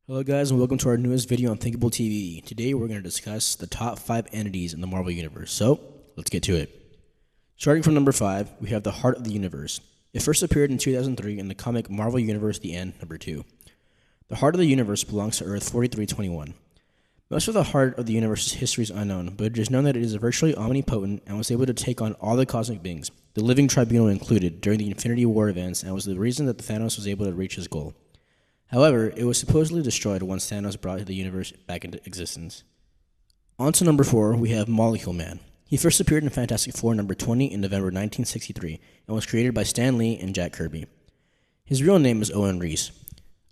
Hello guys and welcome to our newest video on Thinkable TV. Today we're going to discuss the top 5 entities in the Marvel Universe. So, let's get to it. Starting from number 5, we have the Heart of the Universe. It first appeared in 2003 in the comic Marvel Universe The End, number 2. The Heart of the Universe belongs to Earth 4321. Most of the Heart of the Universe's history is unknown, but it is known that it is virtually omnipotent and was able to take on all the cosmic beings, the Living Tribunal included, during the Infinity War events, and was the reason that Thanos was able to reach his goal. However, it was supposedly destroyed once Thanos brought the universe back into existence. On to number 4, we have Molecule Man. He first appeared in Fantastic Four number 20 in November 1963 and was created by Stan Lee and Jack Kirby. His real name is Owen Reese.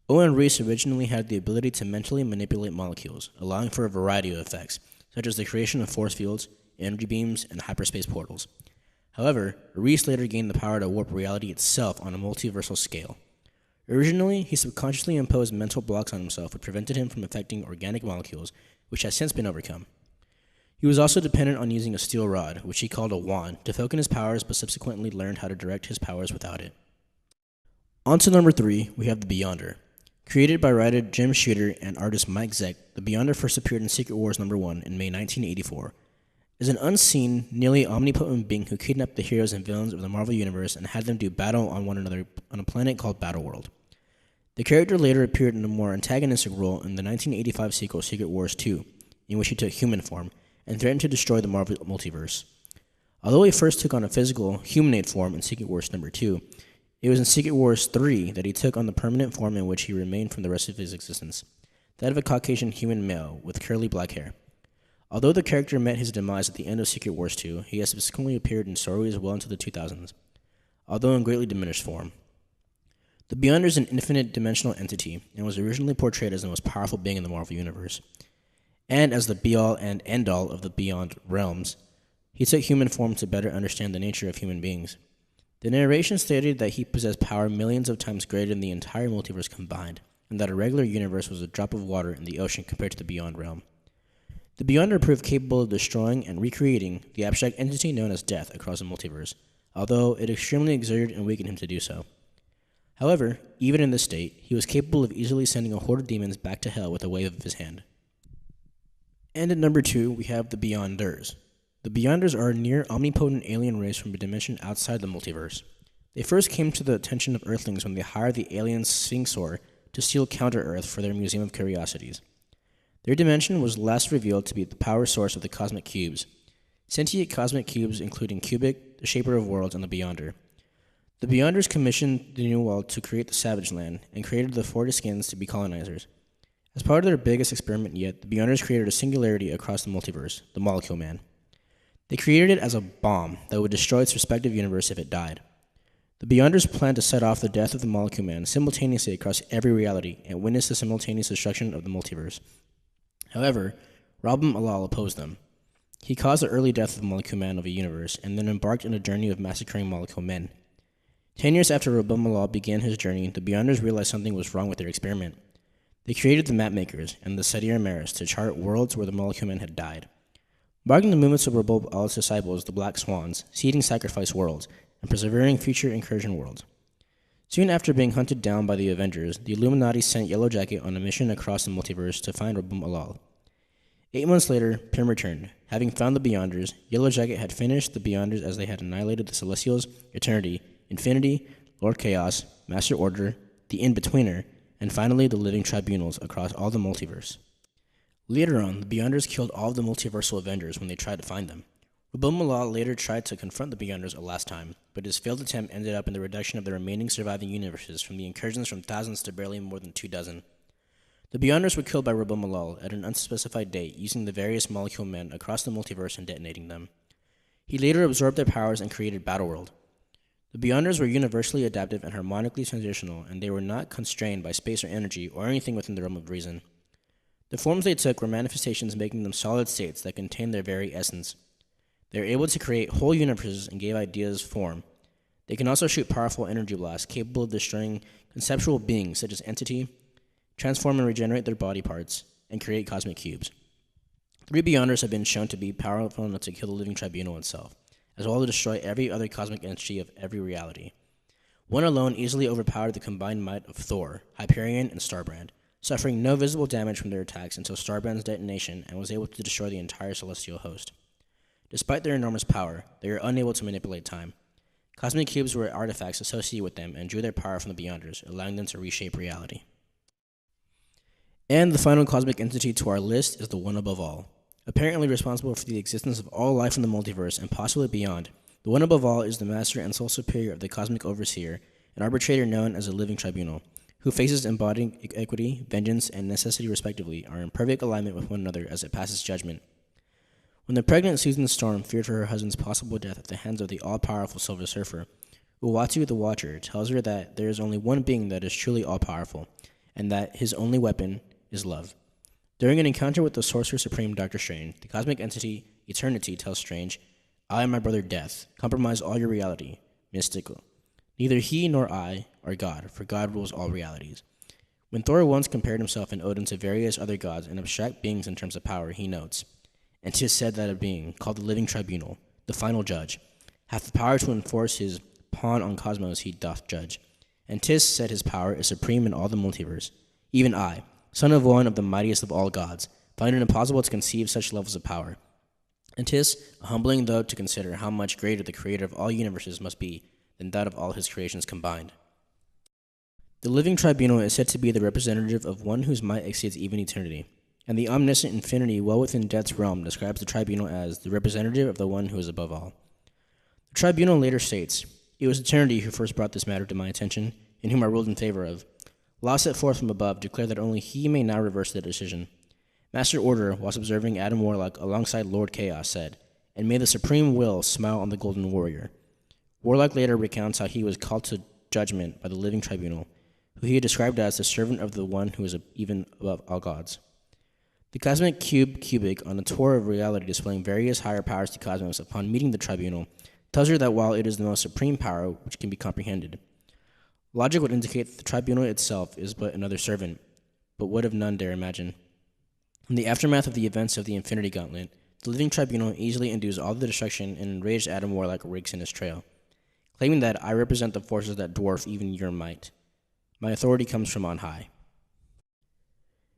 Owen Reese originally had the ability to mentally manipulate molecules, allowing for a variety of effects, such as the creation of force fields, energy beams, and hyperspace portals. However, Reese later gained the power to warp reality itself on a multiversal scale. Originally, he subconsciously imposed mental blocks on himself which prevented him from affecting organic molecules, which has since been overcome. He was also dependent on using a steel rod, which he called a wand, to focus his powers but subsequently learned how to direct his powers without it. On to number 3, we have the Beyonder. Created by writer Jim Shooter and artist Mike Zeck, the Beyonder first appeared in Secret Wars number 1 in May 1984. Is an unseen, nearly omnipotent being who kidnapped the heroes and villains of the Marvel Universe and had them do battle on one another on a planet called Battleworld. The character later appeared in a more antagonistic role in the 1985 sequel Secret Wars 2, in which he took human form and threatened to destroy the Marvel multiverse. Although he first took on a physical, humanoid form in Secret Wars number 2, it was in Secret Wars 3 that he took on the permanent form in which he remained for the rest of his existence, that of a Caucasian human male with curly black hair. Although the character met his demise at the end of Secret Wars 2, he has subsequently appeared in stories well into the 2000s, although in greatly diminished form. The Beyonder is an infinite dimensional entity and was originally portrayed as the most powerful being in the Marvel Universe, and as the be-all and end-all of the Beyond realms. He took human form to better understand the nature of human beings. The narration stated that he possessed power millions of times greater than the entire multiverse combined, and that a regular universe was a drop of water in the ocean compared to the Beyond realm. The Beyonder proved capable of destroying and recreating the abstract entity known as death across the multiverse, although it extremely exerted and weakened him to do so. However, even in this state, he was capable of easily sending a horde of demons back to hell with a wave of his hand. And at number 2, we have the Beyonders. The Beyonders are a near omnipotent alien race from a dimension outside the multiverse. They first came to the attention of Earthlings when they hired the alien Sphinxor to steal Counter-Earth for their Museum of Curiosities. Their dimension was last revealed to be the power source of the cosmic cubes, sentient cosmic cubes including Cubic, the Shaper of Worlds, and the Beyonder. The Beyonders commissioned the New World to create the Savage Land and created the Forteskins to be colonizers. As part of their biggest experiment yet, the Beyonders created a singularity across the multiverse, the Molecule Man. They created it as a bomb that would destroy its respective universe if it died. The Beyonders planned to set off the death of the Molecule Man simultaneously across every reality and witness the simultaneous destruction of the multiverse. However, Rabban Alal opposed them. He caused the early death of the Molecule Man of a universe and then embarked on a journey of massacring Molecule Men. 10 years after Rabban Alal began his journey, the Beyonders realized something was wrong with their experiment. They created the Mapmakers and the Sadir Maris to chart worlds where the Molecule Men had died. Marking the movements of Rabban Alal's disciples, the Black Swans, seeding sacrifice worlds, and persevering future incursion worlds. Soon after being hunted down by the Avengers, the Illuminati sent Yellow Jacket on a mission across the multiverse to find Rabban Alal. 8 months later, Pym returned. Having found the Beyonders, Yellow Jacket had finished the Beyonders as they had annihilated the Celestials, Eternity, Infinity, Lord Chaos, Master Order, the In-Betweener, and finally the Living Tribunals across all the multiverse. Later on, the Beyonders killed all of the multiversal Avengers when they tried to find them. Rabban Alal later tried to confront the Beyonders a last time, but his failed attempt ended up in the reduction of the remaining surviving universes from the incursions from thousands to barely more than 2 dozen. The Beyonders were killed by Rabban Alal at an unspecified date using the various Molecule Men across the multiverse and detonating them. He later absorbed their powers and created Battleworld. The Beyonders were universally adaptive and harmonically transitional, and they were not constrained by space or energy or anything within the realm of reason. The forms they took were manifestations making them solid states that contained their very essence. They were able to create whole universes and gave ideas form. They can also shoot powerful energy blasts capable of destroying conceptual beings such as entity, transform and regenerate their body parts, and create cosmic cubes. 3 Beyonders have been shown to be powerful enough to kill the Living Tribunal itself, as well as destroy every other cosmic entity of every reality. One alone easily overpowered the combined might of Thor, Hyperion, and Starbrand, suffering no visible damage from their attacks until Starband's detonation, and was able to destroy the entire celestial host. Despite their enormous power, they are unable to manipulate time. Cosmic cubes were artifacts associated with them and drew their power from the Beyonders, allowing them to reshape reality. And the final cosmic entity to our list is the One Above All. Apparently responsible for the existence of all life in the multiverse and possibly beyond, the One Above All is the master and sole superior of the Cosmic Overseer, an arbitrator known as a living tribunal, who faces embodying equity, vengeance, and necessity respectively, are in perfect alignment with one another as it passes judgment. When the pregnant Susan Storm feared for her husband's possible death at the hands of the all-powerful Silver Surfer, Uatu the Watcher tells her that there is only one being that is truly all-powerful, and that his only weapon is love. During an encounter with the Sorcerer Supreme Dr. Strange, the cosmic entity Eternity tells Strange, "I and my brother Death compromise all your reality, mystical. Neither he nor I are God, for God rules all realities." When Thor once compared himself and Odin to various other gods and abstract beings in terms of power, he notes, "And 'tis said that a being, called the Living Tribunal, the final judge, hath the power to enforce his pawn on cosmos he doth judge. And 'tis said his power is supreme in all the multiverse. Even I, son of one of the mightiest of all gods, find it impossible to conceive such levels of power. And 'tis a humbling thought to consider how much greater the creator of all universes must be than that of all his creations combined." The Living Tribunal is said to be the representative of one whose might exceeds even eternity, and the omniscient infinity well within Death's realm describes the tribunal as the representative of the one who is above all. The tribunal later states, "It was Eternity who first brought this matter to my attention, and whom I ruled in favor of. Law set forth from above declare that only he may now reverse the decision. Master Order, whilst observing Adam Warlock alongside Lord Chaos, said, 'And may the supreme will smile on the Golden Warrior.' Warlock later recounts how he was called to judgment by the Living Tribunal, who he had described as the servant of the one who is even above all gods. The Cosmic Cubic, on a tour of reality displaying various higher powers to Cosmos upon meeting the Tribunal, tells her that while it is the most supreme power which can be comprehended, logic would indicate that the Tribunal itself is but another servant, but what if none dare imagine? In the aftermath of the events of the Infinity Gauntlet, the Living Tribunal easily endues all the destruction and enraged Adam Warlock rakes in his trail, claiming that I represent the forces that dwarf even your might. My authority comes from on high.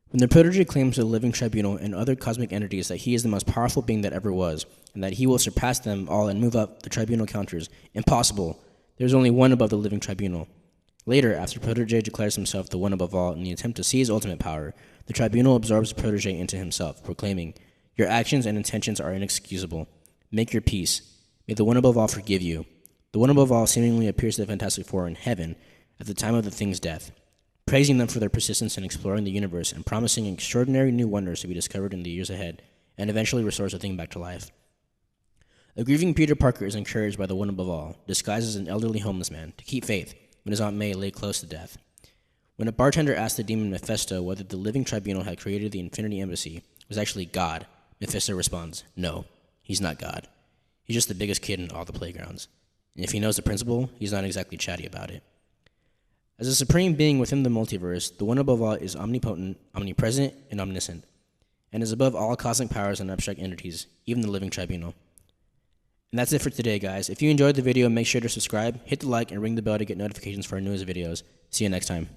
When the protege claims to the Living Tribunal and other cosmic entities that he is the most powerful being that ever was, and that he will surpass them all and move up, the Tribunal counters, "Impossible! There is only one above the Living Tribunal." Later, after Protege declares himself the one above all in the attempt to seize ultimate power, the Tribunal absorbs Protege into himself, proclaiming, "Your actions and intentions are inexcusable. Make your peace. May the one above all forgive you." The one above all seemingly appears to the Fantastic Four in heaven at the time of the Thing's death, praising them for their persistence in exploring the universe and promising extraordinary new wonders to be discovered in the years ahead, and eventually restores the Thing back to life. A grieving Peter Parker is encouraged by the one above all, disguised as an elderly homeless man, to keep faith when his Aunt May lay close to death. When a bartender asked the demon Mephisto whether the Living Tribunal had created the Infinity Embassy was actually God, Mephisto responds, "No, he's not God. He's just the biggest kid in all the playgrounds. And if he knows the principle, he's not exactly chatty about it." As a supreme being within the multiverse, the one above all is omnipotent, omnipresent, and omniscient, and is above all cosmic powers and abstract entities, even the Living Tribunal. And that's it for today, guys. If you enjoyed the video, make sure to subscribe, hit the like, and ring the bell to get notifications for our newest videos. See you next time.